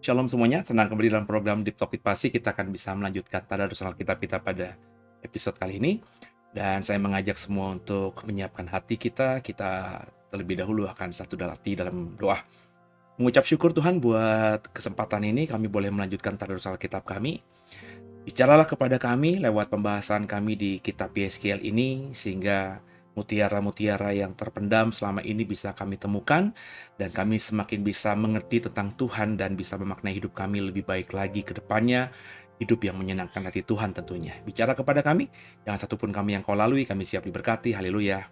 Shalom semuanya, senang kembali dalam program Deep Talk with Pasi. Kita akan bisa melanjutkan tadarus Alkitab kita pada episode kali ini. Dan saya mengajak semua untuk menyiapkan hati kita. Kita terlebih dahulu akan satu hati dalam doa. Mengucap syukur Tuhan buat kesempatan ini kami boleh melanjutkan tadarus Alkitab kami. Bicaralah kepada kami lewat pembahasan kami di kitab Yeskiel ini, sehingga mutiara-mutiara yang terpendam selama ini bisa kami temukan, dan kami semakin bisa mengerti tentang Tuhan dan bisa memaknai hidup kami lebih baik lagi ke depannya, hidup yang menyenangkan hati Tuhan tentunya. Bicara kepada kami, jangan satupun kami yang kau lalui, kami siap diberkati, haleluya,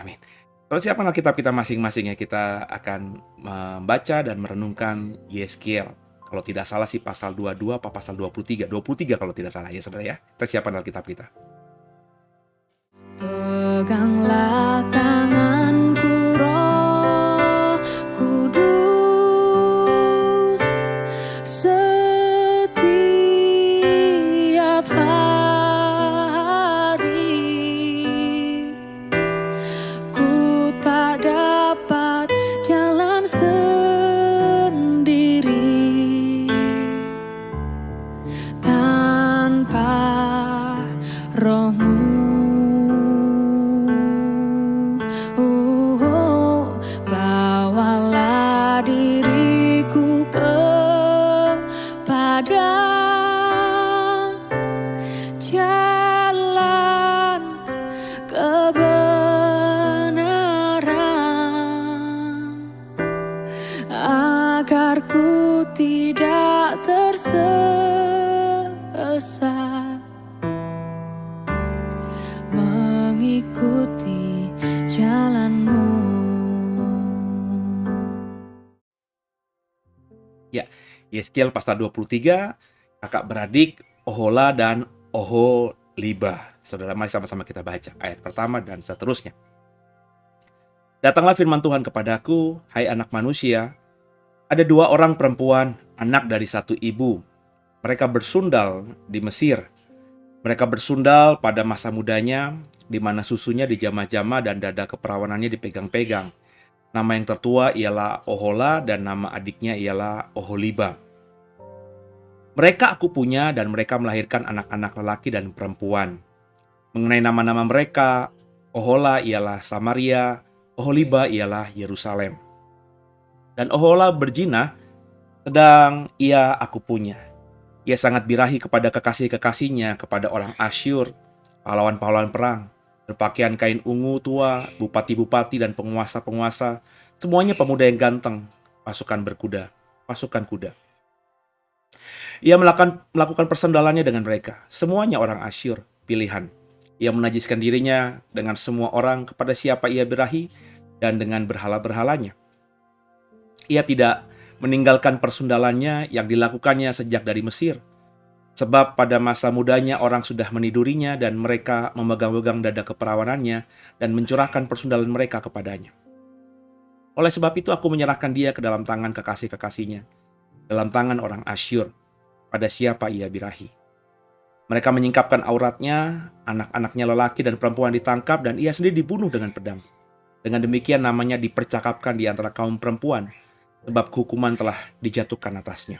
amin. Kalau siapa Alkitab kita masing-masing ya, kita akan membaca dan merenungkan Yeskiel. Kalau tidak salah sih pasal 22 apa pasal 23, 23 kalau tidak salah ya saudara ya. Kita siapkan Alkitab kita. Peganglah tanganku Roh Kudus setiap hari. Ku tak dapat jalan sendiri tanpa Roh-Mu. Bawalah diriku kepada jalan kebenaran, agar ku tidak tersesat, mengikuti jalan-Mu. Ya, Yeskiel pasal 23, kakak beradik Ohola dan Oholiba. Saudara, mari sama-sama kita baca ayat pertama dan seterusnya. Datanglah firman Tuhan kepadaku, hai anak manusia, ada dua orang perempuan, anak dari satu ibu. Mereka bersundal di Mesir. Mereka bersundal pada masa mudanya, di mana susunya dijamah-jamah dan dada keperawanannya dipegang-pegang. Nama yang tertua ialah Ohola dan nama adiknya ialah Oholiba. Mereka aku punya dan mereka melahirkan anak-anak lelaki dan perempuan. Mengenai nama-nama mereka, Ohola ialah Samaria, Oholiba ialah Yerusalem. Dan Ohola berzina, sedang ia aku punya. Ia sangat birahi kepada kekasih-kekasihnya, kepada orang Asyur, pahlawan-pahlawan perang, berpakaian kain ungu tua, bupati-bupati dan penguasa-penguasa, semuanya pemuda yang ganteng, pasukan berkuda, pasukan kuda. Ia melakukan persendalannya dengan mereka, semuanya orang Asyur, pilihan. Ia menajiskan dirinya dengan semua orang kepada siapa ia birahi dan dengan berhala-berhalanya. Ia tidak meninggalkan persundalannya yang dilakukannya sejak dari Mesir. Sebab pada masa mudanya orang sudah menidurinya dan mereka memegang-pegang dada keperawanannya dan mencurahkan persundalan mereka kepadanya. Oleh sebab itu aku menyerahkan dia ke dalam tangan kekasih-kekasihnya, dalam tangan orang Asyur, pada siapa ia birahi. Mereka menyingkapkan auratnya, anak-anaknya lelaki dan perempuan ditangkap dan ia sendiri dibunuh dengan pedang. Dengan demikian namanya dipercakapkan di antara kaum perempuan, sebab hukuman telah dijatuhkan atasnya.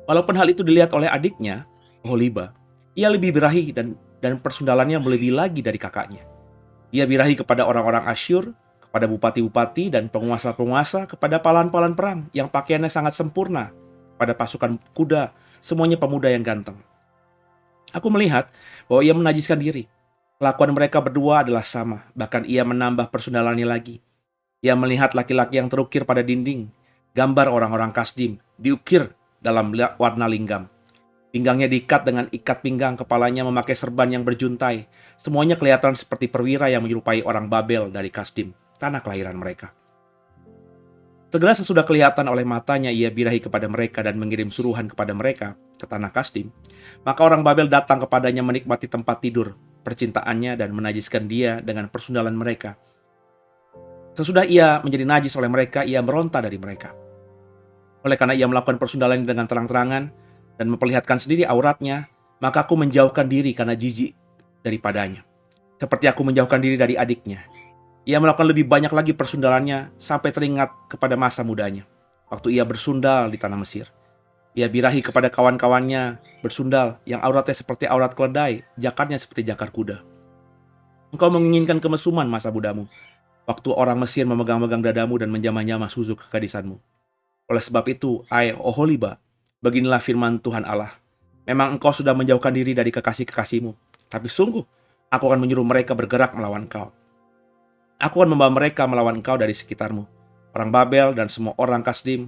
Walaupun hal itu dilihat oleh adiknya, Oholiba, ia lebih birahi dan persundalannya melebihi lagi dari kakaknya. Ia birahi kepada orang-orang Asyur, kepada bupati-bupati dan penguasa-penguasa, kepada pahlawan-pahlawan perang yang pakaiannya sangat sempurna, pada pasukan kuda, semuanya pemuda yang ganteng. Aku melihat bahwa ia menajiskan diri. Kelakuan mereka berdua adalah sama, bahkan ia menambah persundalannya lagi. Ia melihat laki-laki yang terukir pada dinding, gambar orang-orang Kasdim, diukir dalam warna linggam. Pinggangnya diikat dengan ikat pinggang, kepalanya memakai serban yang berjuntai. Semuanya kelihatan seperti perwira yang menyerupai orang Babel dari Kasdim, tanah kelahiran mereka. Segera sesudah kelihatan oleh matanya ia birahi kepada mereka dan mengirim suruhan kepada mereka ke tanah Kasdim. Maka orang Babel datang kepadanya menikmati tempat tidur percintaannya dan menajiskan dia dengan persundalan mereka. Sesudah ia menjadi najis oleh mereka, ia meronta dari mereka. Oleh karena ia melakukan persundalan dengan terang-terangan dan memperlihatkan sendiri auratnya, maka aku menjauhkan diri karena jijik daripadanya. Seperti aku menjauhkan diri dari adiknya. Ia melakukan lebih banyak lagi persundalannya sampai teringat kepada masa mudanya, waktu ia bersundal di tanah Mesir. Ia birahi kepada kawan-kawannya bersundal yang auratnya seperti aurat keledai, jakarnya seperti jakar kuda. Engkau menginginkan kemesuman masa mudamu, waktu orang Mesir memegang-megang dadamu dan menjamah-jamah susu kekadisanmu. Oleh sebab itu, hai Oholiba, beginilah firman Tuhan Allah. Memang engkau sudah menjauhkan diri dari kekasih-kekasihmu, tapi sungguh, aku akan menyuruh mereka bergerak melawan engkau. Aku akan membawa mereka melawan engkau dari sekitarmu, orang Babel dan semua orang Kasdim,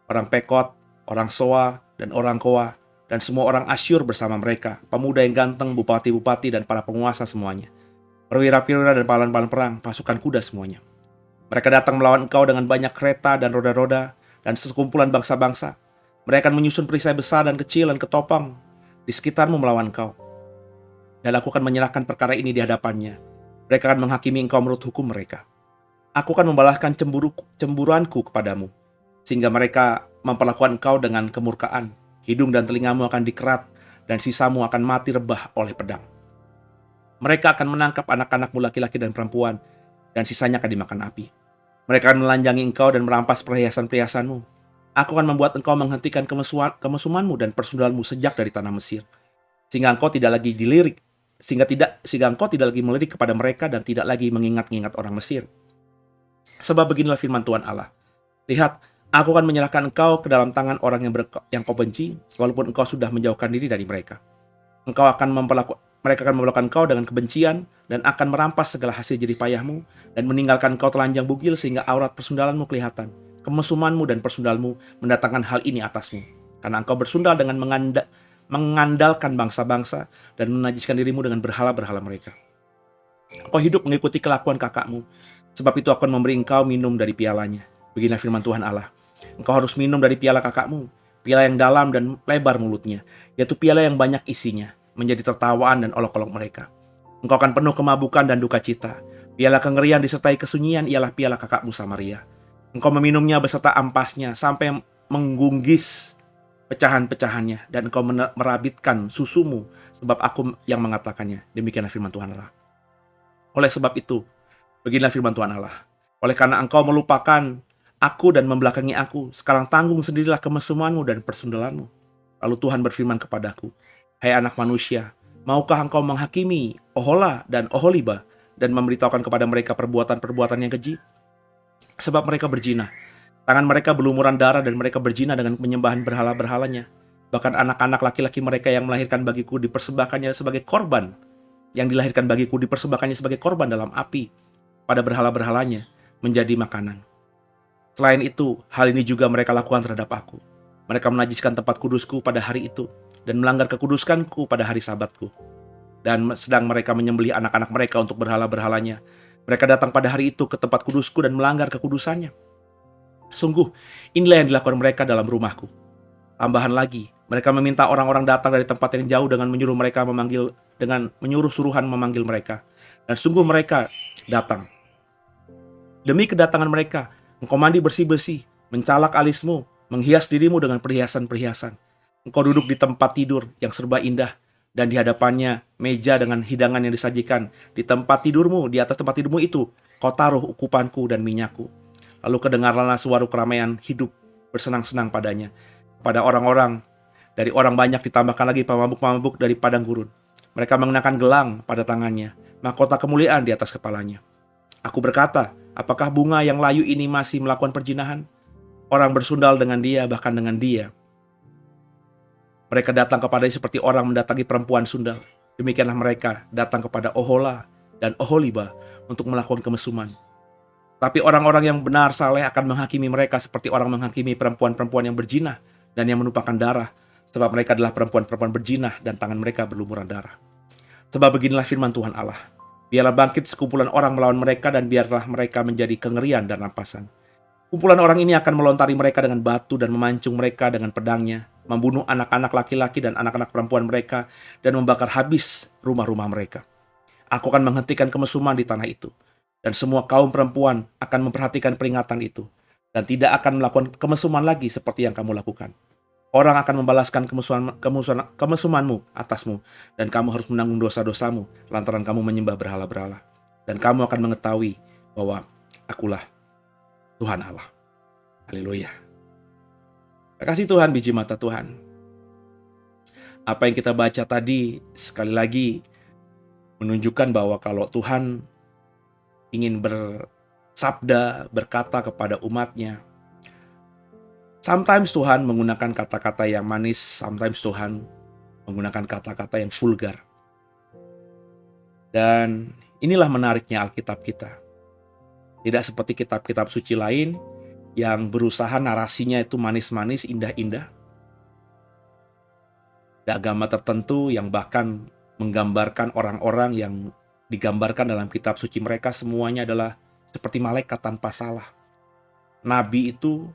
orang Pekot, orang Soa, dan orang Koa, dan semua orang Asyur bersama mereka, pemuda yang ganteng, bupati-bupati, dan para penguasa semuanya, perwira-perwira dan pahlawan-pahlawan perang, pasukan kuda semuanya. Mereka datang melawan engkau dengan banyak kereta dan roda-roda, dan sekumpulan bangsa-bangsa. Mereka akan menyusun perisai besar dan kecil dan ketopang di sekitarmu melawan engkau. Dan aku akan menyerahkan perkara ini di hadapannya. Mereka akan menghakimi engkau menurut hukum mereka. Aku akan membalaskan cemburuanku kepadamu, sehingga mereka memperlakukan engkau dengan kemurkaan. Hidung dan telingamu akan dikerat, dan sisamu akan mati rebah oleh pedang. Mereka akan menangkap anak-anakmu laki-laki dan perempuan, dan sisanya akan dimakan api. Mereka akan melanjangi engkau dan merampas perhiasan-perhiasanmu. Aku akan membuat engkau menghentikan kemesumanmu dan persundalanmu sejak dari tanah Mesir, sehingga engkau tidak lagi melirik kepada mereka dan tidak lagi mengingat-ingat orang Mesir. Sebab beginilah firman Tuhan Allah. Lihat, aku akan menyerahkan engkau ke dalam tangan orang yang kau benci, walaupun engkau sudah menjauhkan diri dari mereka. Mereka akan memperlakukan engkau dengan kebencian dan akan merampas segala hasil jerih payahmu dan meninggalkan engkau telanjang bugil sehingga aurat persundalanmu kelihatan. Kemesumanmu dan persundalmu mendatangkan hal ini atasmu, karena engkau bersundal dengan mengandalkan bangsa-bangsa dan menajiskan dirimu dengan berhala-berhala mereka. Engkau hidup mengikuti kelakuan kakakmu, sebab itu aku akan memberi engkau minum dari pialanya. Beginilah firman Tuhan Allah. Engkau harus minum dari piala kakakmu, piala yang dalam dan lebar mulutnya, yaitu piala yang banyak isinya, menjadi tertawaan dan olok-olok mereka. Engkau akan penuh kemabukan dan duka cita. Piala kengerian disertai kesunyian ialah piala kakakmu Samaria. Engkau meminumnya beserta ampasnya sampai menggugis pecahan-pecahannya, dan engkau merabitkan susumu, sebab aku yang mengatakannya. Demikianlah firman Tuhan Allah. Oleh sebab itu, beginilah firman Tuhan Allah. Oleh karena engkau melupakan aku dan membelakangi aku, sekarang tanggung sendirilah kemesumanmu dan persundalanmu. Lalu Tuhan berfirman kepadaku, hai anak manusia, maukah engkau menghakimi Ohola dan Oholiba dan memberitahukan kepada mereka perbuatan-perbuatan yang keji? Sebab mereka berzina, tangan mereka berlumuran darah dan mereka berzina dengan penyembahan berhala-berhalanya. Bahkan anak-anak laki-laki mereka yang melahirkan bagiku dipersembahkannya sebagai korban, yang dilahirkan bagiku dipersembahkannya sebagai korban dalam api pada berhala-berhalanya menjadi makanan. Selain itu, hal ini juga mereka lakukan terhadap aku. Mereka menajiskan tempat kudusku pada hari itu dan melanggar kekuduskanku pada hari sabatku. Dan sedang mereka menyembelih anak-anak mereka untuk berhala-berhalanya, mereka datang pada hari itu ke tempat kudusku dan melanggar kekudusannya. Sungguh, inilah yang dilakukan mereka dalam rumahku. Tambahan lagi, mereka meminta orang-orang datang dari tempat yang jauh dengan menyuruh suruhan memanggil mereka. Dan sungguh mereka datang. Demi kedatangan mereka, engkau mandi bersih-bersih, mencalak alismu, menghias dirimu dengan perhiasan-perhiasan. Engkau duduk di tempat tidur yang serba indah, dan di hadapannya meja dengan hidangan yang disajikan. Di tempat tidurmu, di atas tempat tidurmu itu, kau taruh ukupanku dan minyakku. Lalu kedengarlah suara keramaian hidup bersenang-senang padanya. Pada orang-orang, dari orang banyak ditambahkan lagi pemabuk-pemabuk dari padang gurun. Mereka mengenakan gelang pada tangannya, mahkota kemuliaan di atas kepalanya. Aku berkata, apakah bunga yang layu ini masih melakukan perjinahan? Orang bersundal dengan dia, bahkan dengan dia. Mereka datang kepadanya seperti orang mendatangi perempuan sundal. Demikianlah mereka datang kepada Ohola dan Oholiba untuk melakukan kemesuman. Tapi orang-orang yang benar saleh akan menghakimi mereka seperti orang menghakimi perempuan-perempuan yang berzina dan yang menumpahkan darah, sebab mereka adalah perempuan-perempuan berzina dan tangan mereka berlumuran darah. Sebab beginilah firman Tuhan Allah. Biarlah bangkit sekumpulan orang melawan mereka dan biarlah mereka menjadi kengerian dan rampasan. Kumpulan orang ini akan melontari mereka dengan batu dan memancung mereka dengan pedangnya, membunuh anak-anak laki-laki dan anak-anak perempuan mereka, dan membakar habis rumah-rumah mereka. Aku akan menghentikan kemesuman di tanah itu, dan semua kaum perempuan akan memperhatikan peringatan itu, dan tidak akan melakukan kemesuman lagi seperti yang kamu lakukan. Orang akan membalaskan kemesumanmu atasmu, dan kamu harus menanggung dosa-dosamu lantaran kamu menyembah berhala-berhala. Dan kamu akan mengetahui bahwa akulah Tuhan Allah. Haleluya. Kasih Tuhan, biji mata Tuhan. Apa yang kita baca tadi sekali lagi menunjukkan bahwa kalau Tuhan ingin bersabda, berkata kepada umatnya, sometimes Tuhan menggunakan kata-kata yang manis, sometimes Tuhan menggunakan kata-kata yang vulgar. Dan inilah menariknya Alkitab kita. Tidak seperti kitab-kitab suci lain yang berusaha narasinya itu manis-manis, indah-indah. Ada agama tertentu yang bahkan menggambarkan orang-orang yang digambarkan dalam kitab suci mereka semuanya adalah seperti malaikat tanpa salah. Nabi itu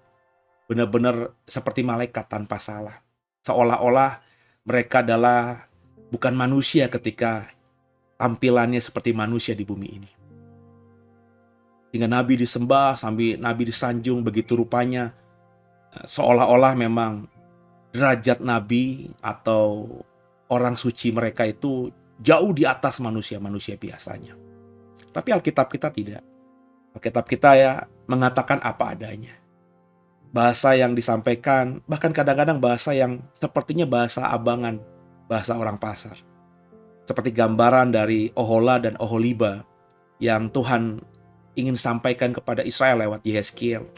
benar-benar seperti malaikat tanpa salah. Seolah-olah mereka adalah bukan manusia ketika tampilannya seperti manusia di bumi ini. Hingga Nabi disembah, sambil Nabi disanjung begitu rupanya, seolah-olah memang derajat Nabi atau orang suci mereka itu jauh di atas manusia-manusia biasanya. Tapi Alkitab kita tidak. Alkitab kita ya mengatakan apa adanya. Bahasa yang disampaikan, bahkan kadang-kadang bahasa yang sepertinya bahasa abangan, bahasa orang pasar. Seperti gambaran dari Ohola dan Oholiba yang Tuhan ingin sampaikan kepada Israel lewat Yehezkiel.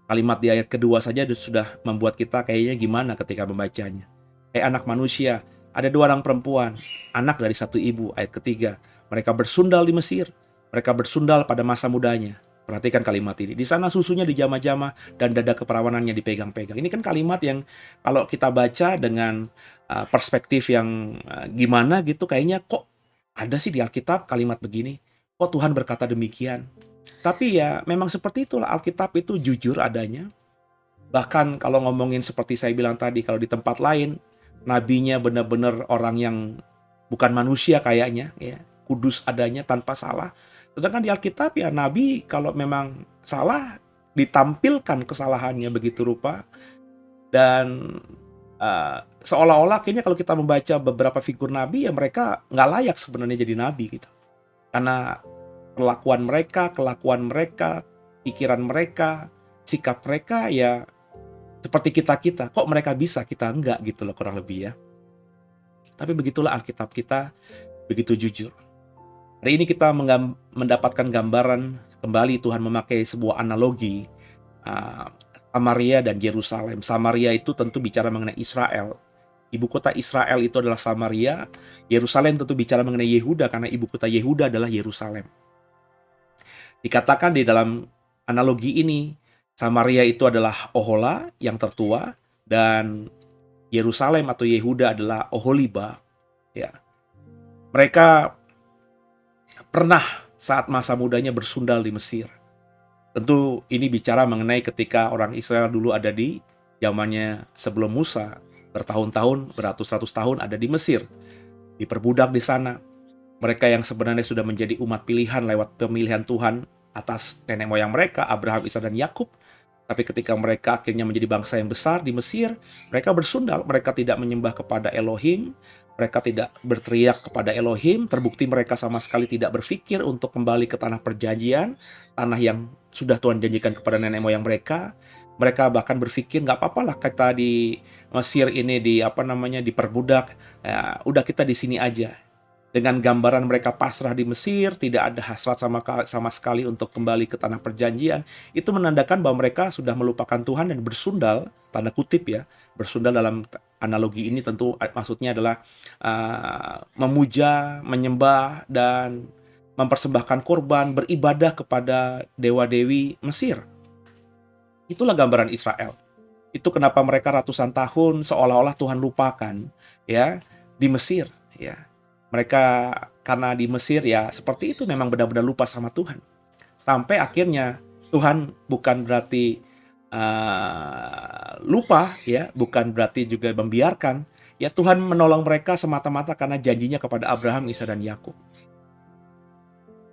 Kalimat di ayat kedua saja sudah membuat kita kayaknya gimana ketika membacanya. Anak manusia, ada 2 orang perempuan, anak dari satu ibu. Ayat ketiga, mereka bersundal di Mesir. Mereka bersundal pada masa mudanya. Perhatikan kalimat ini. Di sana susunya dijama-jama dan dada keperawanannya dipegang-pegang. Ini kan kalimat yang kalau kita baca dengan perspektif yang gimana gitu, kayaknya kok ada sih di Alkitab kalimat begini. Kok Tuhan berkata demikian? Tapi ya memang seperti itulah, Alkitab itu jujur adanya. Bahkan kalau ngomongin seperti saya bilang tadi, kalau di tempat lain nabinya benar-benar orang yang bukan manusia kayaknya, ya, kudus adanya tanpa salah. Sedangkan di Alkitab ya nabi kalau memang salah ditampilkan kesalahannya begitu rupa. Dan seolah-olah kayaknya kalau kita membaca beberapa figur nabi ya mereka nggak layak sebenarnya jadi nabi gitu. Karena kelakuan mereka, pikiran mereka, sikap mereka ya seperti kita-kita. Kok mereka bisa, kita enggak gitu loh kurang lebih ya. Tapi begitulah Alkitab kita, begitu jujur. Hari ini kita mendapatkan gambaran kembali Tuhan memakai sebuah analogi Samaria dan Yerusalem. Samaria itu tentu bicara mengenai Israel. Ibu kota Israel itu adalah Samaria. Yerusalem tentu bicara mengenai Yehuda karena ibu kota Yehuda adalah Yerusalem. Dikatakan di dalam analogi ini, Samaria itu adalah Ohola yang tertua dan Yerusalem atau Yehuda adalah Oholiba. Ya. Mereka pernah saat masa mudanya bersundal di Mesir. Tentu ini bicara mengenai ketika orang Israel dulu ada di zamannya sebelum Musa, bertahun-tahun, beratus-ratus tahun ada di Mesir, diperbudak di sana. Mereka yang sebenarnya sudah menjadi umat pilihan lewat pemilihan Tuhan atas nenek moyang mereka, Abraham, Ishak, dan Yakub. Tapi ketika mereka akhirnya menjadi bangsa yang besar di Mesir, mereka bersundal, mereka tidak menyembah kepada Elohim, mereka tidak berteriak kepada Elohim, terbukti mereka sama sekali tidak berpikir untuk kembali ke tanah perjanjian, tanah yang sudah Tuhan janjikan kepada nenek moyang mereka. Mereka bahkan berpikir nggak apa-apalah kita di Mesir ini diperbudak, ya, udah kita di sini aja. Dengan gambaran mereka pasrah di Mesir, tidak ada hasrat sama sekali untuk kembali ke tanah perjanjian, itu menandakan bahwa mereka sudah melupakan Tuhan dan bersundal, tanda kutip ya, bersundal dalam analogi ini tentu maksudnya adalah memuja, menyembah, dan mempersembahkan korban, beribadah kepada dewa-dewi Mesir. Itulah gambaran Israel. Itu kenapa mereka ratusan tahun seolah-olah Tuhan lupakan ya di Mesir ya. Mereka karena di Mesir ya seperti itu memang benar-benar lupa sama Tuhan. Sampai akhirnya Tuhan bukan berarti lupa ya, bukan berarti juga membiarkan. Ya Tuhan menolong mereka semata-mata karena janjinya kepada Abraham, Ishak, dan Yakub.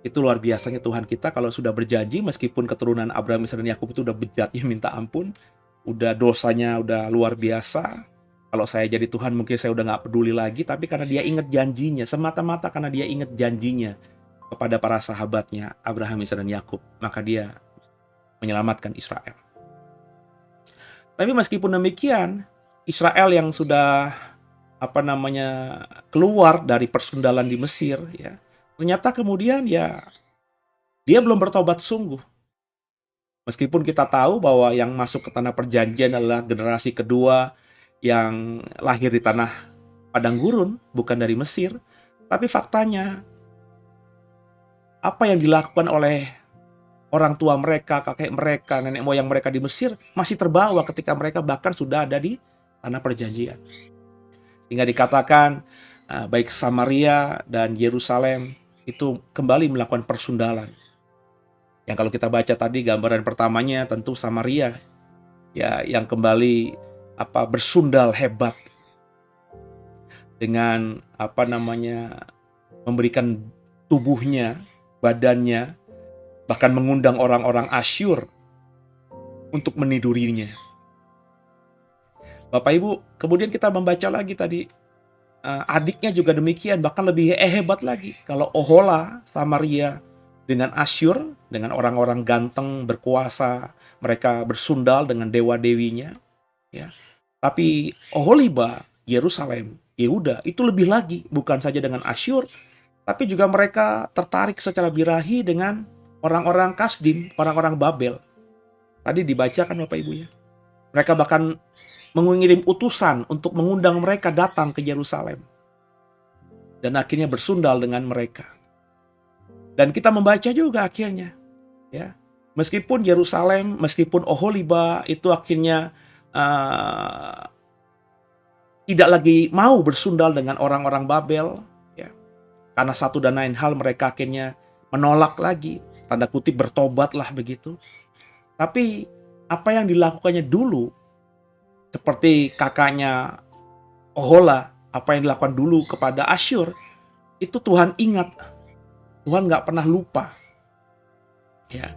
Itu luar biasanya Tuhan kita kalau sudah berjanji meskipun keturunan Abraham, Ishak, dan Yakub itu udah bejatnya minta ampun, udah dosanya udah luar biasa. Kalau saya jadi Tuhan mungkin saya udah gak peduli lagi, tapi karena dia ingat janjinya, semata-mata karena dia ingat janjinya kepada para sahabatnya Abraham, Ishak, dan Yakub, maka dia menyelamatkan Israel. Tapi meskipun demikian, Israel yang sudah keluar dari persundalan di Mesir, ya, ternyata kemudian ya dia belum bertobat sungguh. Meskipun kita tahu bahwa yang masuk ke tanah perjanjian adalah generasi kedua yang lahir di tanah padang gurun, bukan dari Mesir, tapi faktanya apa yang dilakukan oleh orang tua mereka, kakek mereka, nenek moyang mereka di Mesir masih terbawa ketika mereka bahkan sudah ada di tanah perjanjian. Sehingga dikatakan baik Samaria dan Yerusalem itu kembali melakukan persundalan. Yang kalau kita baca tadi gambaran pertamanya tentu Samaria ya yang kembali bersundal hebat dengan memberikan tubuhnya, badannya, bahkan mengundang orang-orang Asyur untuk menidurinya. Bapak Ibu, kemudian kita membaca lagi tadi adiknya juga demikian, bahkan lebih hebat lagi. Kalau Ohola, Samaria dengan Asyur, dengan orang-orang ganteng, berkuasa, mereka bersundal dengan dewa-dewinya, ya. Tapi Oholiba, Yerusalem, Yehuda, itu lebih lagi, bukan saja dengan Asyur, tapi juga mereka tertarik secara birahi dengan orang-orang Kasdim, orang-orang Babel. Tadi dibacakan Bapak Ibu ya. Mereka bahkan mengirim utusan untuk mengundang mereka datang ke Yerusalem. Dan akhirnya bersundal dengan mereka. Dan kita membaca juga akhirnya, ya, meskipun Yerusalem, meskipun Oholiba itu akhirnya tidak lagi mau bersundal dengan orang-orang Babel, ya, karena satu dan lain hal mereka akhirnya menolak lagi, tanda kutip bertobatlah begitu. Tapi apa yang dilakukannya dulu, seperti kakaknya Ohola, apa yang dilakukan dulu kepada Asyur, itu Tuhan ingat. Tuhan nggak pernah lupa, ya,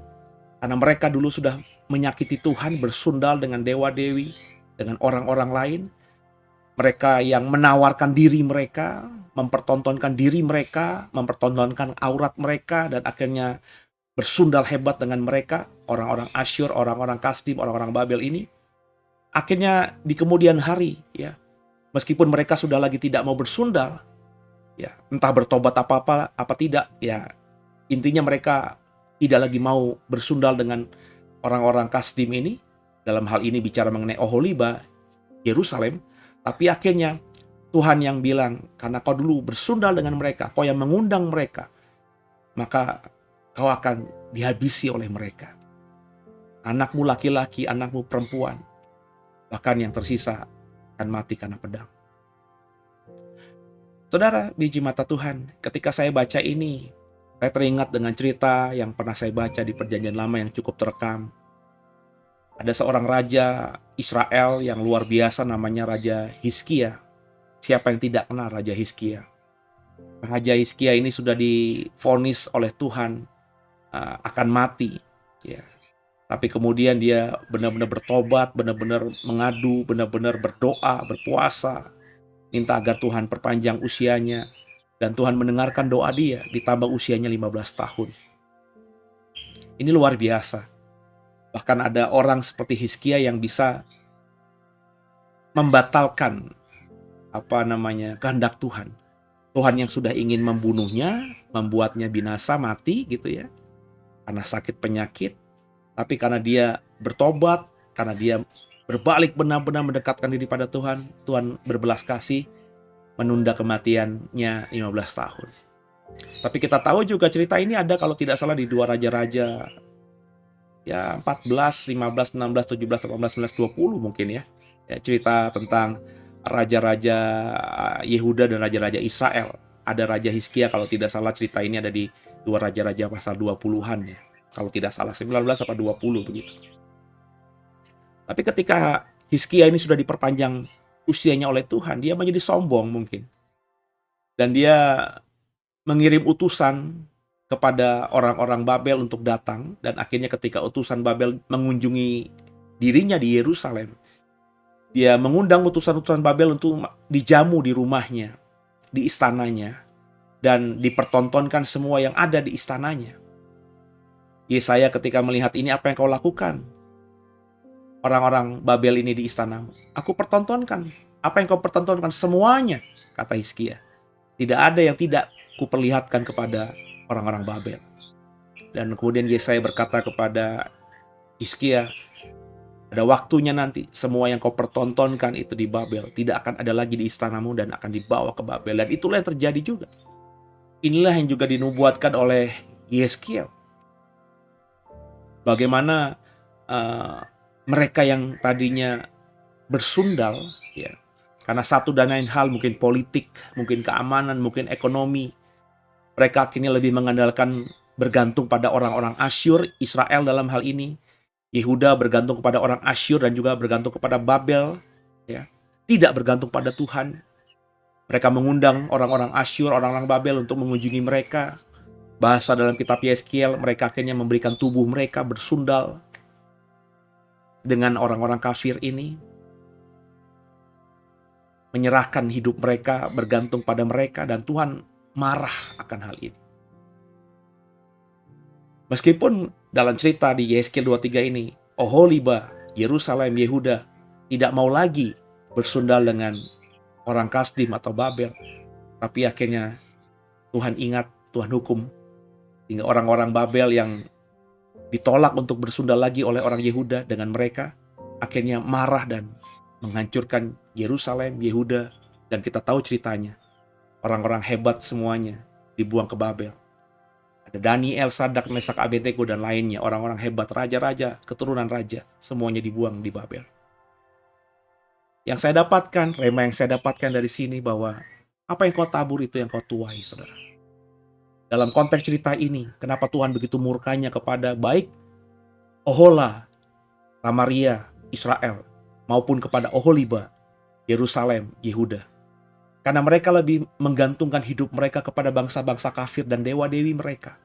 karena mereka dulu sudah menyakiti Tuhan, bersundal dengan dewa-dewi, dengan orang-orang lain. Mereka yang menawarkan diri mereka, mempertontonkan diri mereka, mempertontonkan aurat mereka, dan akhirnya bersundal hebat dengan mereka, orang-orang Asyur, orang-orang Kasdim, orang-orang Babel ini. Akhirnya di kemudian hari, ya, meskipun mereka sudah lagi tidak mau bersundal, ya, entah bertobat apa tidak, ya, intinya mereka tidak lagi mau bersundal dengan orang-orang Kasdim ini. Dalam hal ini bicara mengenai Oholiba, Yerusalem. Tapi akhirnya Tuhan yang bilang, karena kau dulu bersundal dengan mereka, kau yang mengundang mereka, maka kau akan dihabisi oleh mereka. Anakmu laki-laki, anakmu perempuan, bahkan yang tersisa akan mati karena pedang. Saudara, biji mata Tuhan, ketika saya baca ini, saya teringat dengan cerita yang pernah saya baca di Perjanjian Lama yang cukup terekam. Ada seorang raja Israel yang luar biasa, namanya Raja Hizkia. Siapa yang tidak kenal Raja Hizkia? Raja Hizkia ini sudah divonis oleh Tuhan akan mati, ya. Tapi kemudian dia benar-benar bertobat, benar-benar mengadu, benar-benar berdoa, berpuasa, minta agar Tuhan perpanjang usianya. Dan Tuhan mendengarkan doa dia, ditambah usianya 15 tahun. Ini luar biasa. Bahkan ada orang seperti Hizkia yang bisa membatalkan kehendak Tuhan. Tuhan yang sudah ingin membunuhnya, membuatnya binasa, mati gitu ya, karena sakit penyakit. Tapi karena dia bertobat, karena dia berbalik benar-benar mendekatkan diri pada Tuhan, Tuhan berbelas kasih, menunda kematiannya 15 tahun. Tapi kita tahu juga cerita ini ada kalau tidak salah di 2 Raja-Raja, ya, 14, 15, 16, 17, 18, 19, 20 mungkin ya. Cerita tentang raja-raja Yehuda dan raja-raja Israel. Ada Raja Hizkia, kalau tidak salah cerita ini ada di 2 Raja-Raja pasal 20-an ya. Kalau tidak salah 19 atau 20 begitu. Tapi ketika Hizkia ini sudah diperpanjang usianya oleh Tuhan, dia menjadi sombong mungkin. Dan dia mengirim utusan kepada orang-orang Babel untuk datang. Dan akhirnya ketika utusan Babel mengunjungi dirinya di Yerusalem, dia mengundang utusan-utusan Babel untuk dijamu di rumahnya, di istananya, dan dipertontonkan semua yang ada di istananya. Yesaya ketika melihat ini, apa yang kau lakukan? orang-orang Babel ini di istanamu. Aku pertontonkan. Apa yang kau pertontonkan? Semuanya, kata Hizkia. Tidak ada yang tidak kuperlihatkan kepada orang-orang Babel. Dan kemudian Yesaya berkata kepada Hizkia, ada waktunya nanti semua yang kau pertontonkan itu di Babel tidak akan ada lagi di istanamu dan akan dibawa ke Babel. Dan itulah yang terjadi juga. Inilah yang juga dinubuatkan oleh Yeskiel. Bagaimana mereka yang tadinya bersundal, ya, karena satu dan lain hal, mungkin politik, mungkin keamanan, mungkin ekonomi, mereka akhirnya lebih mengandalkan bergantung pada orang-orang Asyur, Israel dalam hal ini. Yehuda bergantung kepada orang Asyur dan juga bergantung kepada Babel, ya. Tidak bergantung pada Tuhan. Mereka mengundang orang-orang Asyur, orang-orang Babel untuk mengunjungi mereka. Bahasa dalam kitab Yeskiel, mereka akhirnya memberikan tubuh mereka bersundal dengan orang-orang kafir ini, menyerahkan hidup mereka bergantung pada mereka, dan Tuhan marah akan hal ini. Meskipun dalam cerita di Yeskiel 23 ini, Oholiba, Yerusalem, Yehuda tidak mau lagi bersundal dengan orang Kasdim atau Babel, tapi akhirnya Tuhan ingat, Tuhan hukum, hingga orang-orang Babel yang ditolak untuk bersundal lagi oleh orang Yehuda dengan mereka, akhirnya marah dan menghancurkan Yerusalem, Yehuda, dan kita tahu ceritanya. Orang-orang hebat semuanya dibuang ke Babel. Ada Daniel, Sadak, Mesak, Abednego, dan lainnya. Orang-orang hebat, raja-raja, keturunan raja, semuanya dibuang di Babel. Yang saya dapatkan, rema yang saya dapatkan dari sini bahwa apa yang kau tabur itu yang kau tuai, saudara. Dalam konteks cerita ini, kenapa Tuhan begitu murkanya kepada baik Ohola, Samaria, Israel, maupun kepada Oholiba, Yerusalem, Yehuda. Karena mereka lebih menggantungkan hidup mereka kepada bangsa-bangsa kafir dan dewa-dewi mereka.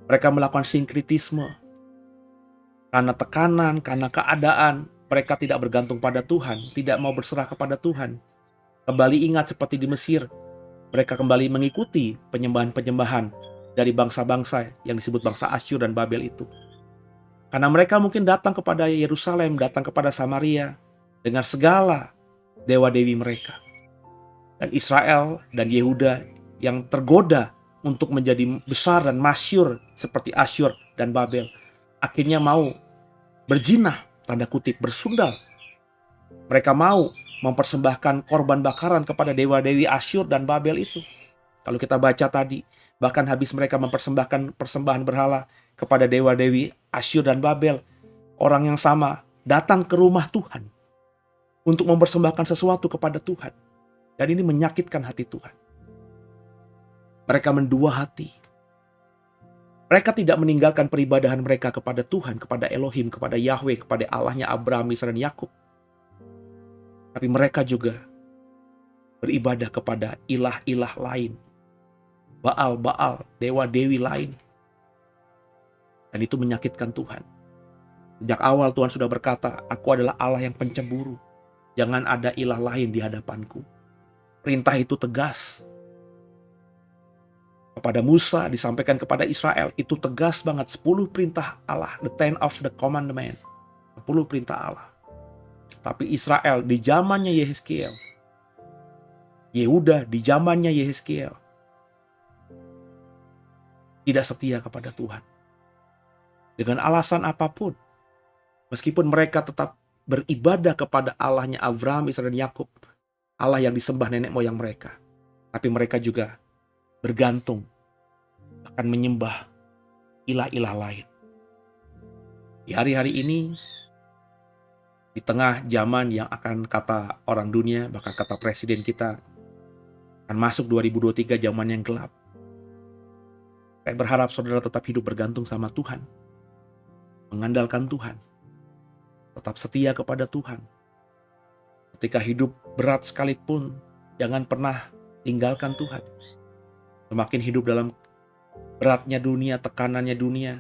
Mereka melakukan sinkritisme. Karena tekanan, karena keadaan, mereka tidak bergantung pada Tuhan, tidak mau berserah kepada Tuhan. Kembali ingat seperti di Mesir, mereka kembali mengikuti penyembahan-penyembahan dari bangsa-bangsa yang disebut bangsa Asyur dan Babel itu. Karena mereka mungkin datang kepada Yerusalem, datang kepada Samaria dengan segala dewa-dewi mereka. Dan Israel dan Yehuda yang tergoda untuk menjadi besar dan masyur seperti Asyur dan Babel, akhirnya mau berjinah, tanda kutip, bersundal. Mereka mau mempersembahkan korban bakaran kepada dewa-dewi Asyur dan Babel itu. Kalau kita baca tadi, bahkan habis mereka mempersembahkan persembahan berhala kepada dewa-dewi Asyur dan Babel, orang yang sama datang ke rumah Tuhan untuk mempersembahkan sesuatu kepada Tuhan. Dan ini menyakitkan hati Tuhan. Mereka mendua hati. Mereka tidak meninggalkan peribadahan mereka kepada Tuhan, kepada Elohim, kepada Yahweh, kepada Allahnya Abraham, Ishak, dan Yakub. Tapi mereka juga beribadah kepada ilah-ilah lain. Baal-baal, dewa-dewi lain. Dan itu menyakitkan Tuhan. Sejak awal Tuhan sudah berkata, aku adalah Allah yang pencemburu. Jangan ada ilah lain di hadapanku. Perintah itu tegas. Kepada Musa disampaikan kepada Israel, itu tegas banget. 10 perintah Allah, the 10 of the commandment. 10 perintah Allah. Tapi Israel di zamannya Yehezkiel, Yehuda di zamannya Yehezkiel, tidak setia kepada Tuhan. Dengan alasan apapun, meskipun mereka tetap beribadah kepada Allahnya Abraham, Ishak, dan Yakub, Allah yang disembah nenek moyang mereka, tapi mereka juga bergantung, akan menyembah ilah-ilah lain. Di hari-hari ini, di tengah zaman yang akan kata orang dunia, bahkan kata presiden kita, akan masuk 2023 zaman yang gelap. Saya berharap saudara tetap hidup bergantung sama Tuhan, mengandalkan Tuhan, tetap setia kepada Tuhan. Ketika hidup berat sekalipun, jangan pernah tinggalkan Tuhan. Semakin hidup dalam beratnya dunia, tekanannya dunia,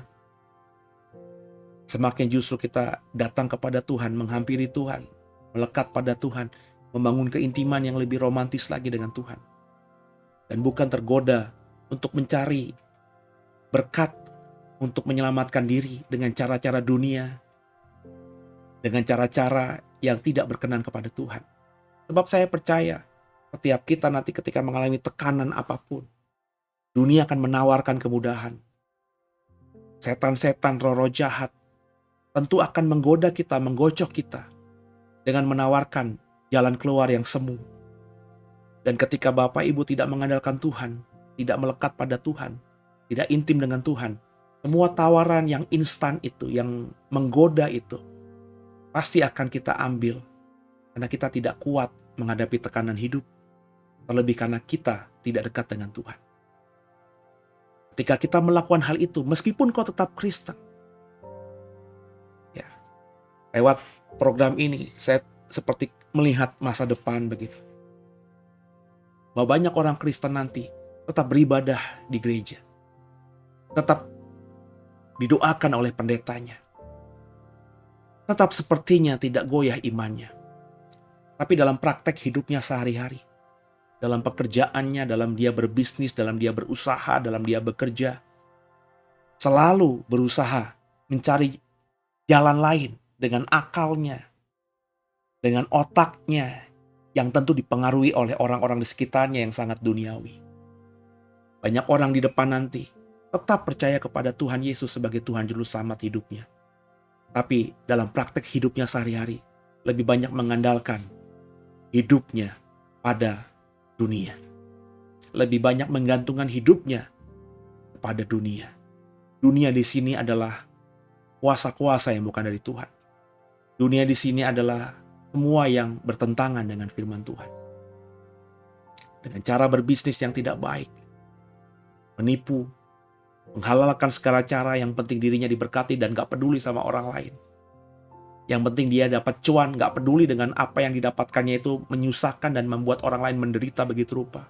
semakin justru kita datang kepada Tuhan, menghampiri Tuhan, melekat pada Tuhan, membangun keintiman yang lebih romantis lagi dengan Tuhan. Dan bukan tergoda untuk mencari berkat, untuk menyelamatkan diri dengan cara-cara dunia, dengan cara-cara yang tidak berkenan kepada Tuhan. Sebab saya percaya setiap kita nanti ketika mengalami tekanan apapun, dunia akan menawarkan kemudahan. Setan-setan, roh-roh jahat tentu akan menggoda kita, menggocok kita dengan menawarkan jalan keluar yang semu. Dan ketika Bapak Ibu tidak mengandalkan Tuhan, tidak melekat pada Tuhan, tidak intim dengan Tuhan, semua tawaran yang instan itu, yang menggoda itu, pasti akan kita ambil. Karena kita tidak kuat menghadapi tekanan hidup, terlebih karena kita tidak dekat dengan Tuhan. Ketika kita melakukan hal itu, meskipun kau tetap Kristen, ya, lewat program ini, saya seperti melihat masa depan begitu. Bahwa banyak orang Kristen nanti tetap beribadah di gereja. Tetap didoakan oleh pendetanya. Tetap sepertinya tidak goyah imannya. Tapi dalam praktek hidupnya sehari-hari, dalam pekerjaannya, dalam dia berbisnis, dalam dia berusaha, dalam dia bekerja, selalu berusaha mencari jalan lain dengan akalnya, dengan otaknya, yang tentu dipengaruhi oleh orang-orang di sekitarnya yang sangat duniawi. Banyak orang di depan nanti tetap percaya kepada Tuhan Yesus sebagai Tuhan Juru Selamat hidupnya. Tapi dalam praktek hidupnya sehari-hari, lebih banyak mengandalkan hidupnya pada dunia. Lebih banyak menggantungkan hidupnya kepada dunia. Dunia di sini adalah kuasa-kuasa yang bukan dari Tuhan. Dunia di sini adalah semua yang bertentangan dengan firman Tuhan. Dengan cara berbisnis yang tidak baik, menipu, menghalalkan segala cara, yang penting dirinya diberkati dan gak peduli sama orang lain. Yang penting dia dapat cuan, gak peduli dengan apa yang didapatkannya itu menyusahkan dan membuat orang lain menderita begitu rupa.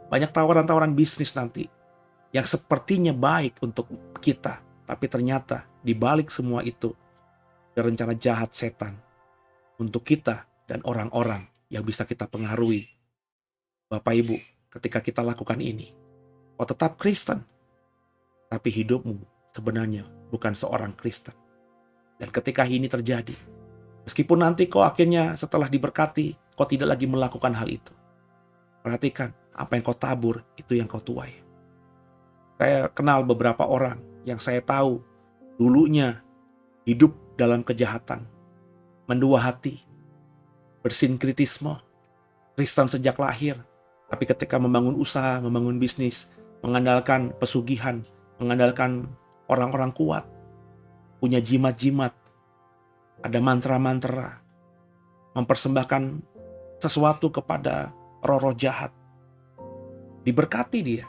Banyak tawaran-tawaran bisnis nanti yang sepertinya baik untuk kita, tapi ternyata di balik semua itu ada rencana jahat setan untuk kita dan orang-orang yang bisa kita pengaruhi. Bapak Ibu, ketika kita lakukan ini, kau tetap Kristen, tapi hidupmu sebenarnya bukan seorang Kristen. Dan ketika ini terjadi, meskipun nanti kau akhirnya setelah diberkati, kau tidak lagi melakukan hal itu. Perhatikan, apa yang kau tabur, itu yang kau tuai. Saya kenal beberapa orang yang saya tahu dulunya hidup dalam kejahatan, mendua hati, bersinkritisme, Kristen sejak lahir, tapi ketika membangun usaha, membangun bisnis, mengandalkan pesugihan, mengandalkan orang-orang kuat, punya jimat-jimat, ada mantra-mantra, mempersembahkan sesuatu kepada roh-roh jahat. Diberkati dia,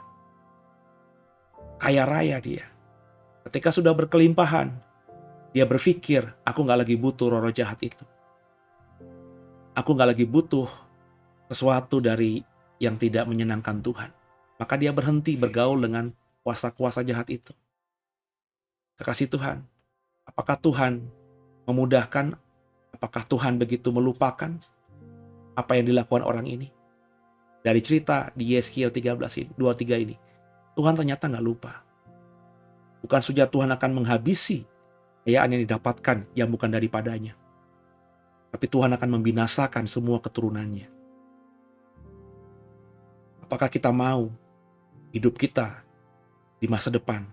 kaya raya dia. Ketika sudah berkelimpahan, dia berpikir, aku gak lagi butuh roh-roh jahat itu. Aku gak lagi butuh sesuatu dari yang tidak menyenangkan Tuhan. Maka dia berhenti bergaul dengan kuasa-kuasa jahat itu. Kekasih Tuhan, apakah Tuhan memudahkan? Apakah Tuhan begitu melupakan apa yang dilakukan orang ini? Dari cerita di Yeskiel 13:23 ini, Tuhan ternyata gak lupa. Bukan saja Tuhan akan menghabisi kekayaan yang didapatkan yang bukan daripadanya, tapi Tuhan akan membinasakan semua keturunannya. Apakah kita mau hidup kita di masa depan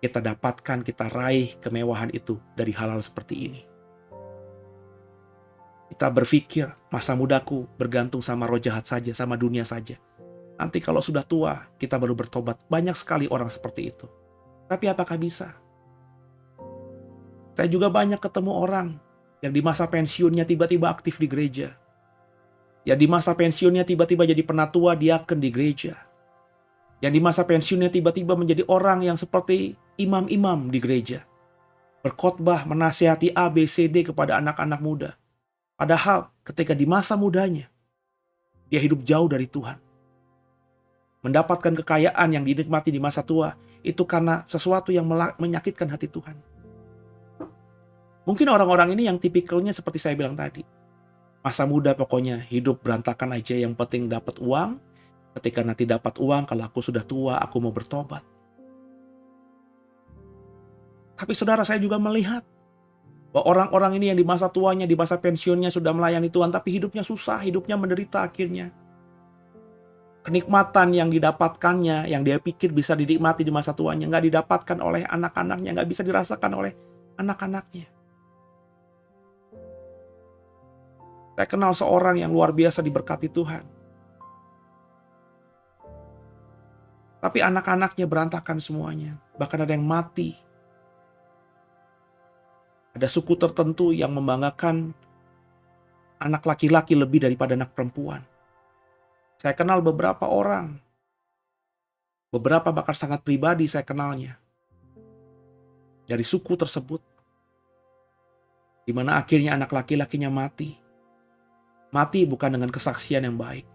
kita dapatkan, kita raih kemewahan itu dari hal-hal seperti ini? Kita berpikir masa mudaku bergantung sama roh jahat saja, sama dunia saja. Nanti kalau sudah tua kita baru bertobat. Banyak sekali orang seperti itu. Tapi apakah bisa? Saya juga banyak ketemu orang yang di masa pensiunnya tiba-tiba aktif di gereja. Yang di masa pensiunnya tiba-tiba jadi penatua diaken di gereja. Yang di masa pensiunnya tiba-tiba menjadi orang yang seperti imam-imam di gereja. Berkhotbah, menasihati A, B, C, D kepada anak-anak muda. Padahal ketika di masa mudanya, dia hidup jauh dari Tuhan. Mendapatkan kekayaan yang dinikmati di masa tua, itu karena sesuatu yang menyakitkan hati Tuhan. Mungkin orang-orang ini yang tipikalnya seperti saya bilang tadi. Masa muda pokoknya hidup berantakan aja, yang penting dapat uang. Ketika nanti dapat uang, kalau aku sudah tua, aku mau bertobat. Tapi saudara, saya juga melihat Bahwa orang-orang ini yang di masa tuanya, di masa pensiunnya sudah melayani Tuhan, tapi hidupnya susah, hidupnya menderita akhirnya. Kenikmatan yang didapatkannya, yang dia pikir bisa dinikmati di masa tuanya, nggak didapatkan oleh anak-anaknya, nggak bisa dirasakan oleh anak-anaknya. Saya kenal seorang yang luar biasa diberkati Tuhan. Tapi anak-anaknya berantakan semuanya. Bahkan ada yang mati. Ada suku tertentu yang membanggakan anak laki-laki lebih daripada anak perempuan. Saya kenal beberapa orang. Beberapa bahkan sangat pribadi saya kenalnya. Dari suku tersebut. Di mana akhirnya anak laki-lakinya mati. Mati bukan dengan kesaksian yang baik.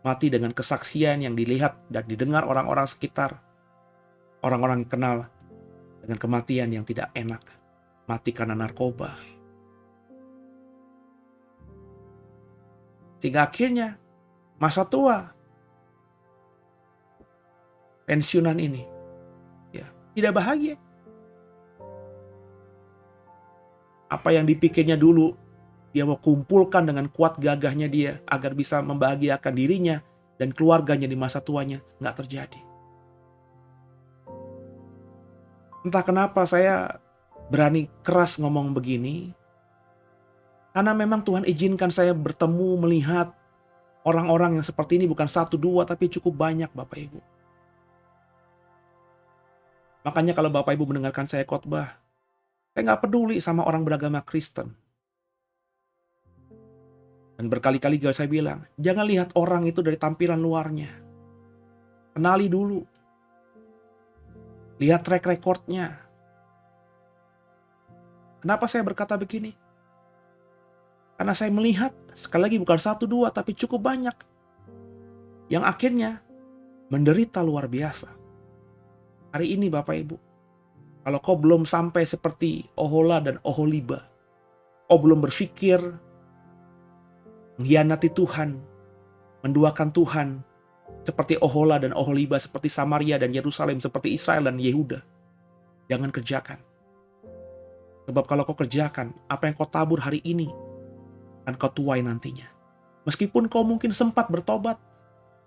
Mati dengan kesaksian yang dilihat dan didengar orang-orang sekitar. Orang-orang yang kenal dengan kematian yang tidak enak. Mati karena narkoba. Sehingga akhirnya masa tua pensiunan ini ya tidak bahagia. Apa yang dipikirnya dulu dia mau kumpulkan dengan kuat gagahnya dia agar bisa membahagiakan dirinya dan keluarganya di masa tuanya, nggak terjadi. Entah kenapa saya berani keras ngomong begini, karena memang Tuhan izinkan saya bertemu, melihat orang-orang yang seperti ini bukan satu dua tapi cukup banyak Bapak Ibu. Makanya kalau Bapak Ibu mendengarkan saya khotbah, saya nggak peduli sama orang beragama Kristen. Dan berkali-kali juga saya bilang, jangan lihat orang itu dari tampilan luarnya. Kenali dulu. Lihat track recordnya. Kenapa saya berkata begini? Karena saya melihat, sekali lagi bukan satu dua tapi cukup banyak. Yang akhirnya menderita luar biasa. Hari ini Bapak Ibu, kalau kau belum sampai seperti Ohola dan Oholiba, kau belum berpikir mengkhianati Tuhan, menduakan Tuhan, seperti Ohola dan Oholiba, seperti Samaria dan Yerusalem, seperti Israel dan Yehuda, jangan kerjakan. Sebab kalau kau kerjakan, apa yang kau tabur hari ini, akan kau tuai nantinya. Meskipun kau mungkin sempat bertobat,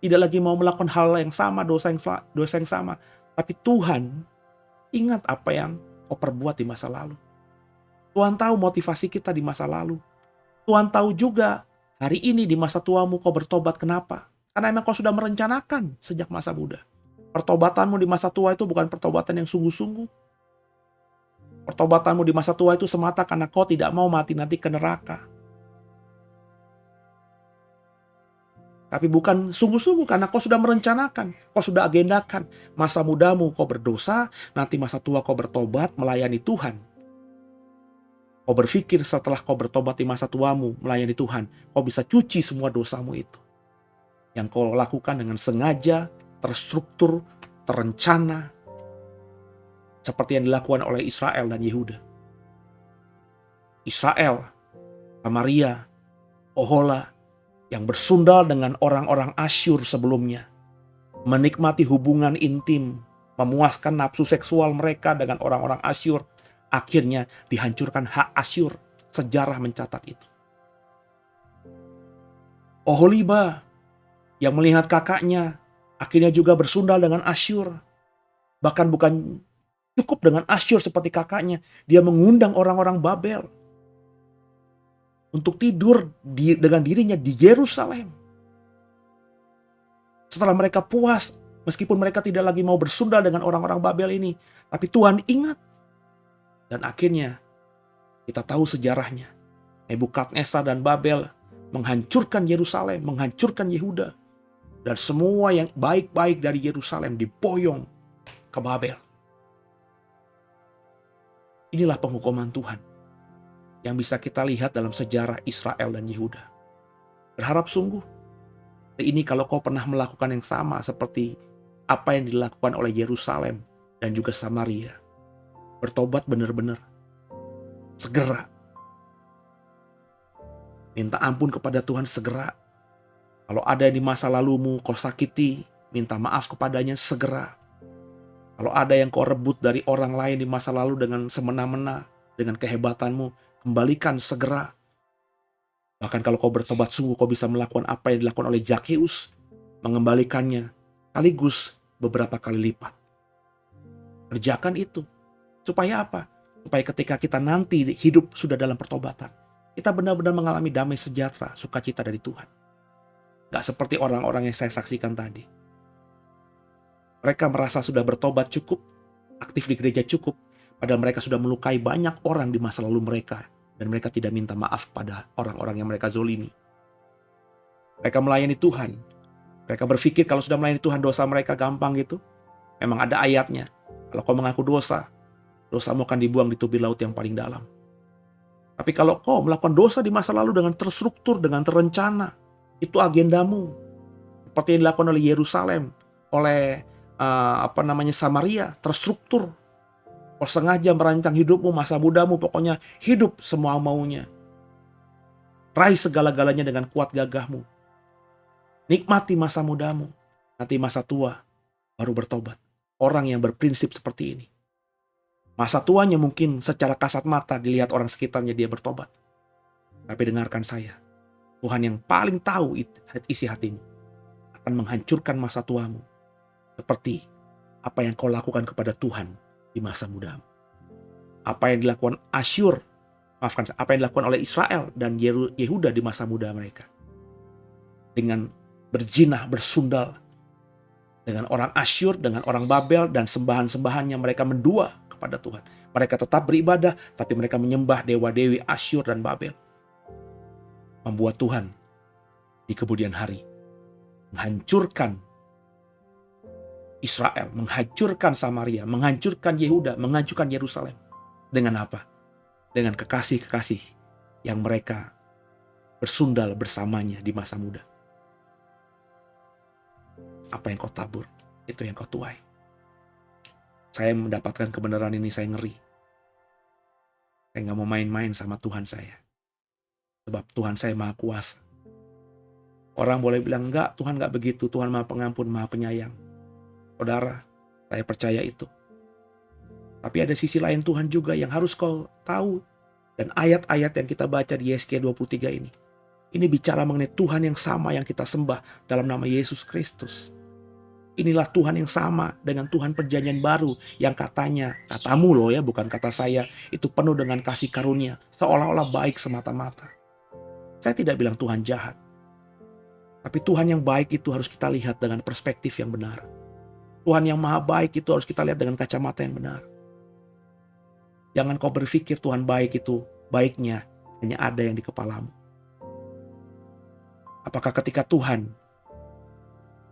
tidak lagi mau melakukan hal yang sama, dosa yang sama, tapi Tuhan ingat apa yang kau perbuat di masa lalu. Tuhan tahu motivasi kita di masa lalu. Tuhan tahu juga hari ini di masa tuamu kau bertobat, kenapa? Karena emang kau sudah merencanakan sejak masa muda. Pertobatanmu di masa tua itu bukan pertobatan yang sungguh-sungguh. Pertobatanmu di masa tua itu semata karena kau tidak mau mati nanti ke neraka. Tapi bukan sungguh-sungguh karena kau sudah merencanakan, kau sudah agendakan. Masa mudamu kau berdosa, nanti masa tua kau bertobat melayani Tuhan. Kau berpikir setelah kau bertobat di masa tuamu melayani Tuhan, kau bisa cuci semua dosamu itu. Yang kau lakukan dengan sengaja, terstruktur, terencana. Seperti yang dilakukan oleh Israel dan Yehuda. Israel, Samaria, Ohola, yang bersundal dengan orang-orang Asyur sebelumnya. Menikmati hubungan intim, memuaskan nafsu seksual mereka dengan orang-orang Asyur. Akhirnya dihancurkan hak Asyur. Sejarah mencatat itu. Oholiba yang melihat kakaknya akhirnya juga bersundal dengan Asyur. Bahkan bukan cukup dengan Asyur seperti kakaknya. Dia mengundang orang-orang Babel untuk tidur dengan dirinya di Yerusalem. Setelah mereka puas, meskipun mereka tidak lagi mau bersundal dengan orang-orang Babel ini, tapi Tuhan ingat. Dan akhirnya kita tahu sejarahnya. Nebukadnezar dan Babel menghancurkan Yerusalem, menghancurkan Yehuda. Dan semua yang baik-baik dari Yerusalem diboyong ke Babel. Inilah penghukuman Tuhan yang bisa kita lihat dalam sejarah Israel dan Yehuda. Berharap sungguh, hari ini kalau kau pernah melakukan yang sama seperti apa yang dilakukan oleh Yerusalem dan juga Samaria, bertobat benar-benar, segera. Minta ampun kepada Tuhan segera. Kalau ada di masa lalumu kau sakiti, minta maaf kepadanya segera. Kalau ada yang kau rebut dari orang lain di masa lalu dengan semena-mena, dengan kehebatanmu, kembalikan segera. Bahkan kalau kau bertobat sungguh, kau bisa melakukan apa yang dilakukan oleh Zakheus, mengembalikannya sekaligus beberapa kali lipat. Kerjakan itu. Supaya apa? Supaya ketika kita nanti hidup sudah dalam pertobatan, kita benar-benar mengalami damai sejahtera, sukacita dari Tuhan. Gak seperti orang-orang yang saya saksikan tadi. Mereka merasa sudah bertobat cukup, aktif di gereja cukup, padahal mereka sudah melukai banyak orang di masa lalu mereka, dan mereka tidak minta maaf pada orang-orang yang mereka zolimi. Mereka melayani Tuhan. Mereka berpikir kalau sudah melayani Tuhan, dosa mereka gampang gitu. Memang ada ayatnya. Kalau kau mengaku dosa, dosamu akan dibuang di tubir laut yang paling dalam. Tapi kalau kau melakukan dosa di masa lalu dengan terstruktur, dengan terencana, itu agendamu. Seperti yang dilakukan oleh Yerusalem, oleh Samaria, terstruktur. Kau sengaja merancang hidupmu, masa mudamu, pokoknya hidup semua maunya. Raih segala-galanya dengan kuat gagahmu. Nikmati masa mudamu, nanti masa tua baru bertobat. Orang yang berprinsip seperti ini. Masa tuanya mungkin secara kasat mata dilihat orang sekitarnya dia bertobat. Tapi dengarkan saya, Tuhan yang paling tahu isi hatimu akan menghancurkan masa tuamu. Seperti apa yang kau lakukan kepada Tuhan di masa mudamu. Apa yang dilakukan Asyur, apa yang dilakukan oleh Israel dan Yehuda di masa muda mereka. Dengan berjinah, bersundal dengan orang Asyur, dengan orang Babel, dan sembahan-sembahannya mereka mendua kepada Tuhan. Mereka tetap beribadah, tapi mereka menyembah dewa-dewi Asyur dan Babel. Membuat Tuhan di kemudian hari menghancurkan Israel, menghancurkan Samaria, menghancurkan Yehuda, menghancurkan Yerusalem. Dengan apa? Dengan kekasih-kekasih yang mereka bersundal bersamanya di masa muda. Apa yang kau tabur, itu yang kau tuai. Saya mendapatkan kebenaran ini, saya ngeri. Saya gak mau main-main sama Tuhan saya. Sebab Tuhan saya maha kuasa. Orang boleh bilang, enggak, Tuhan gak begitu. Tuhan maha pengampun, maha penyayang. Saudara, saya percaya itu. Tapi ada sisi lain Tuhan juga yang harus kau tahu. Dan ayat-ayat yang kita baca di Yesaya 23 ini. Ini bicara mengenai Tuhan yang sama yang kita sembah dalam nama Yesus Kristus. Inilah Tuhan yang sama dengan Tuhan perjanjian baru yang katanya, katamu loh ya, bukan kata saya, itu penuh dengan kasih karunia, seolah-olah baik semata-mata. Saya tidak bilang Tuhan jahat. Tapi Tuhan yang baik itu harus kita lihat dengan perspektif yang benar. Tuhan yang maha baik itu harus kita lihat dengan kacamata yang benar. Jangan kau berpikir Tuhan baik itu, baiknya hanya ada yang di kepalamu. Apakah ketika Tuhan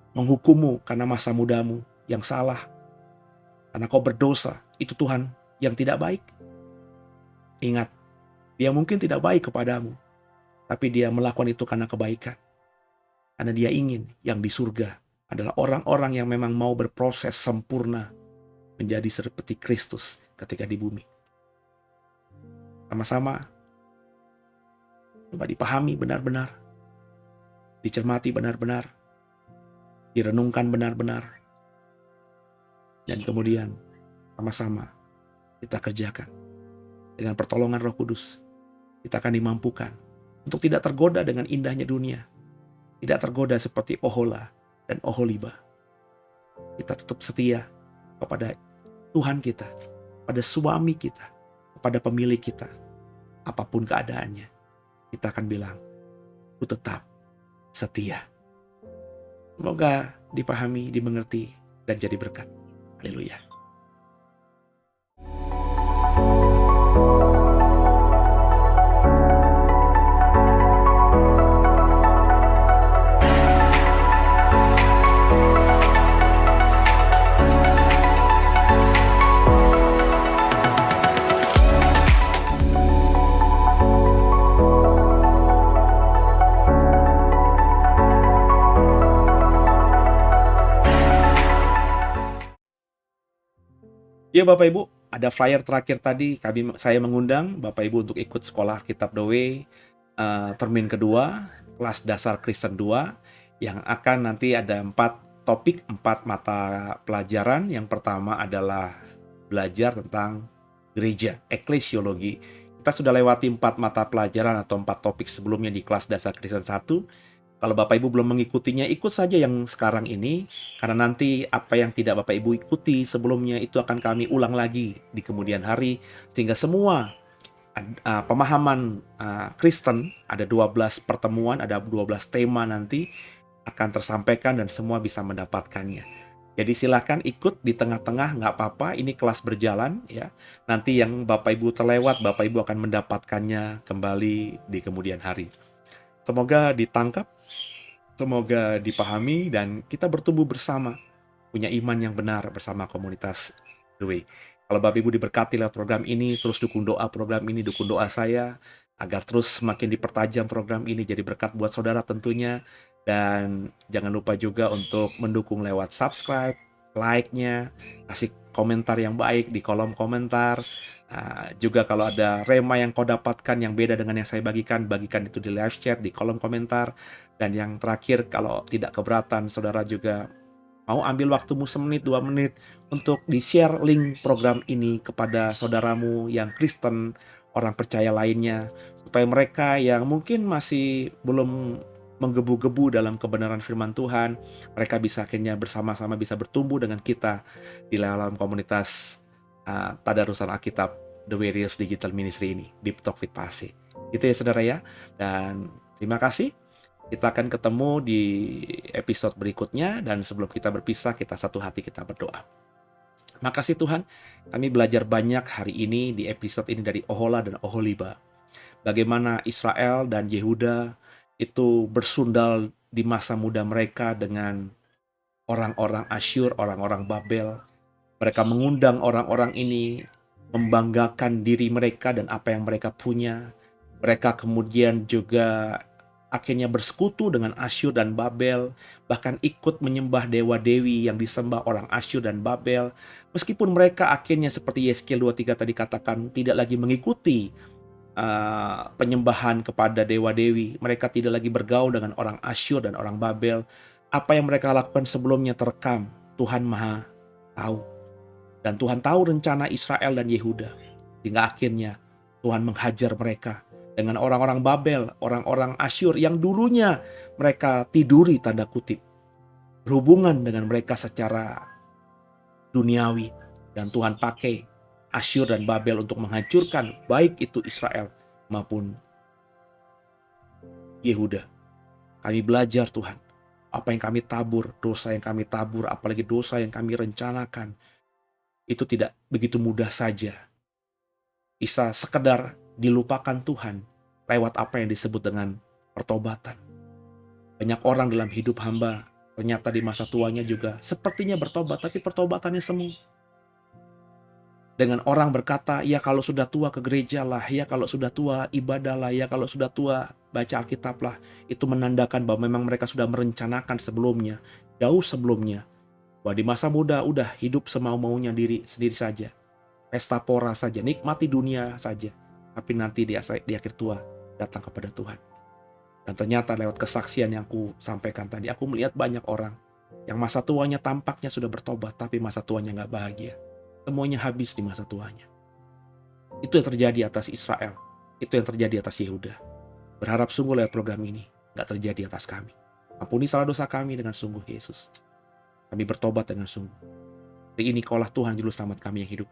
menghukummu karena masa mudamu yang salah, karena kau berdosa, itu Tuhan yang tidak baik? Ingat, dia mungkin tidak baik kepadamu, tapi dia melakukan itu karena kebaikan. Karena dia ingin yang di surga adalah orang-orang yang memang mau berproses sempurna menjadi seperti Kristus ketika di bumi. Sama-sama coba dipahami benar-benar, dicermati benar-benar, direnungkan benar-benar, dan kemudian sama-sama kita kerjakan. Dengan pertolongan Roh Kudus, kita akan dimampukan untuk tidak tergoda dengan indahnya dunia, tidak tergoda seperti Ohola dan Oholiba. Kita tetap setia kepada Tuhan kita, pada suami kita, kepada pemilik kita. Apapun keadaannya, kita akan bilang, ku tetap setia. Semoga dipahami, dimengerti, dan jadi berkat. Haleluya. Ya Bapak Ibu, ada flyer terakhir tadi, saya mengundang Bapak Ibu untuk ikut sekolah Kitab Doe termin kedua, kelas dasar Kristen 2, yang akan nanti ada 4 topik, 4 mata pelajaran. Yang pertama adalah belajar tentang gereja, eklesiologi. Kita sudah lewati 4 mata pelajaran atau 4 topik sebelumnya di kelas dasar Kristen 1. Kalau Bapak Ibu belum mengikutinya, ikut saja yang sekarang ini, karena nanti apa yang tidak Bapak Ibu ikuti sebelumnya itu akan kami ulang lagi di kemudian hari, sehingga semua pemahaman Kristen, ada 12 pertemuan, ada 12 tema nanti akan tersampaikan dan semua bisa mendapatkannya. Jadi silakan ikut di tengah-tengah, nggak apa-apa, ini kelas berjalan ya. Nanti yang Bapak Ibu terlewat, Bapak Ibu akan mendapatkannya kembali di kemudian hari. Semoga ditangkap, semoga dipahami, dan kita bertumbuh bersama, punya iman yang benar bersama komunitas The Way. Kalau Bapak Ibu diberkati lewat program ini, terus dukung doa program ini, dukung doa saya, agar terus semakin dipertajam program ini jadi berkat buat saudara tentunya. Dan jangan lupa juga untuk mendukung lewat subscribe, like-nya, kasih komentar yang baik di kolom komentar. Juga kalau ada rema yang kau dapatkan yang beda dengan yang saya bagikan itu di live chat, di kolom komentar. Dan yang terakhir, kalau tidak keberatan, saudara juga mau ambil waktumu semenit, 2 menit untuk di-share link program ini kepada saudaramu yang Kristen, orang percaya lainnya, supaya mereka yang mungkin masih belum menggebu-gebu dalam kebenaran firman Tuhan, mereka bisa akhirnya bersama-sama bisa bertumbuh dengan kita di dalam komunitas Tadarusan Alkitab The Warriors Digital Ministry ini, Deep Talk with Pasi. Itu ya saudara ya, dan terima kasih. Kita akan ketemu di episode berikutnya, dan sebelum kita berpisah, kita satu hati kita berdoa. Makasih Tuhan, kami belajar banyak hari ini di episode ini dari Ohola dan Oholiba. Bagaimana Israel dan Yehuda itu bersundal di masa muda mereka dengan orang-orang Asyur, orang-orang Babel. Mereka mengundang orang-orang ini membanggakan diri mereka dan apa yang mereka punya. Mereka kemudian juga akhirnya bersekutu dengan Asyur dan Babel, bahkan ikut menyembah dewa-dewi yang disembah orang Asyur dan Babel. Meskipun mereka akhirnya seperti Yeskiel 23 tadi katakan, tidak lagi mengikuti penyembahan kepada dewa-dewi. Mereka tidak lagi bergaul dengan orang Asyur dan orang Babel. Apa yang mereka lakukan sebelumnya terekam. Tuhan Maha tahu. Dan Tuhan tahu rencana Israel dan Yehuda. Hingga akhirnya Tuhan menghajar mereka dengan orang-orang Babel, orang-orang Asyur yang dulunya mereka tiduri tanda kutip, berhubungan dengan mereka secara duniawi. Dan Tuhan pakai Asyur dan Babel untuk menghancurkan baik itu Israel maupun Yehuda. Kami belajar Tuhan, apa yang kami tabur, dosa yang kami tabur, apalagi dosa yang kami rencanakan, itu tidak begitu mudah saja bisa sekedar dilupakan Tuhan lewat apa yang disebut dengan pertobatan. Banyak orang dalam hidup hamba ternyata di masa tuanya juga sepertinya bertobat, tapi pertobatannya semu. Dengan orang berkata, ya kalau sudah tua ke gereja lah, ya kalau sudah tua ibadah lah, ya kalau sudah tua baca Alkitab lah. Itu menandakan bahwa memang mereka sudah merencanakan sebelumnya, jauh sebelumnya, bahwa di masa muda udah hidup semau-maunya sendiri saja. Pesta pora saja, nikmati dunia saja. Tapi nanti di akhir tua datang kepada Tuhan. Dan ternyata lewat kesaksian yang aku sampaikan tadi, aku melihat banyak orang yang masa tuanya tampaknya sudah bertobat, tapi masa tuanya gak bahagia. Semuanya habis di masa tuanya. Itu yang terjadi atas Israel. Itu yang terjadi atas Yehuda. Berharap sungguh lewat program ini gak terjadi atas kami. Ampuni salah dosa kami dengan sungguh Yesus. Kami bertobat dengan sungguh. Hari ini kaulah Tuhan juru selamat kami yang hidup.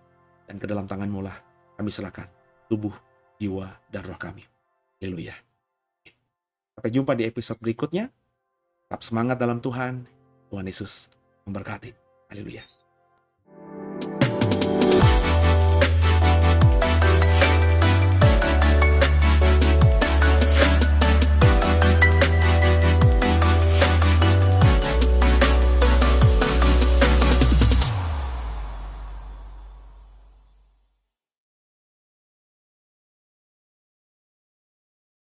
Dan ke dalam tangan-Mu lah kami serahkan tubuh, jiwa, dan roh kami. Haleluya. Sampai jumpa di episode berikutnya. Tetap semangat dalam Tuhan. Tuhan Yesus memberkati. Haleluya.